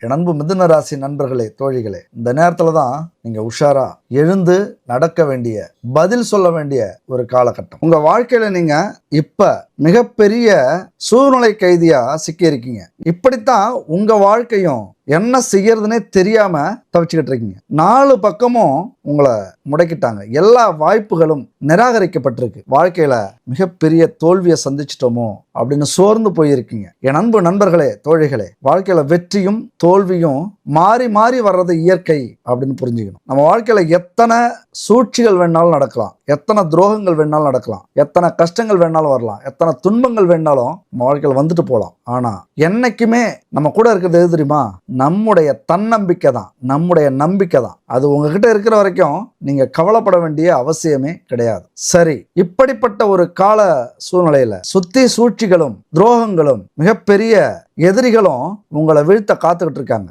என் அன்பு மிதுன ராசி நண்பர்களே, தோழிகளே, இந்த நேரத்துல தான் நீங்க உஷாரா எழுந்து நடக்க வேண்டிய, பதில் சொல்ல வேண்டிய ஒரு காலகட்டம். உங்க வாழ்க்கையில நீங்க இப்ப மிகப்பெரிய சூழ்நிலை கைதியா சிக்கி இருக்கீங்க. இப்படித்தான் உங்க வாழ்க்கையும் என்ன செய்யறதுனே தெரியாம தவிச்சுக்கிட்டு இருக்கீங்க. 4 பக்கமும் உங்களை முடக்கிட்டாங்க. எல்லா வாய்ப்புகளும் நிராகரிக்கப்பட்டிருக்கு. வாழ்க்கையில மிகப்பெரிய தோல்வியை சந்திச்சிட்டோமோ அப்படின்னு சோர்ந்து போயிருக்கீங்க. என் அன்பு நண்பர்களே, தோழிகளே, வாழ்க்கையில வெற்றியும் தோல்வியும் மாறி மாறி வர்றது இயற்கை அப்படின்னு புரிஞ்சுக்கணும். நம்ம வாழ்க்கையில எத்தனை சூழ்ச்சிகள் வேணாலும் நடக்கலாம், எத்தனை துரோகங்கள் வேணாலும் நடக்கலாம், எத்தனை கஷ்டங்கள் வேணாலும் வரலாம், எத்தனை துன்பங்கள் வேணாலும் நம்ம வாழ்க்கையில வந்துட்டு போகலாம். ஆனா என்னைக்குமே நம்ம கூட இருக்கிறது எது தெரியுமா? நம்முடைய தன்னம்பிக்கை தான், நம்முடைய நம்பிக்கை தான். அது உங்ககிட்ட இருக்கிற வரைக்கும் நீங்க கவலைப்பட வேண்டிய அவசியமே கிடையாது. சரி, இப்படிப்பட்ட ஒரு கால சூழ்நிலையில சுத்தி சூழ்ச்சிகளும் துரோகங்களும் மிகப்பெரிய எதிரிகளும் உங்களை வீழ்த்த காத்துக்கிட்டு இருக்காங்க.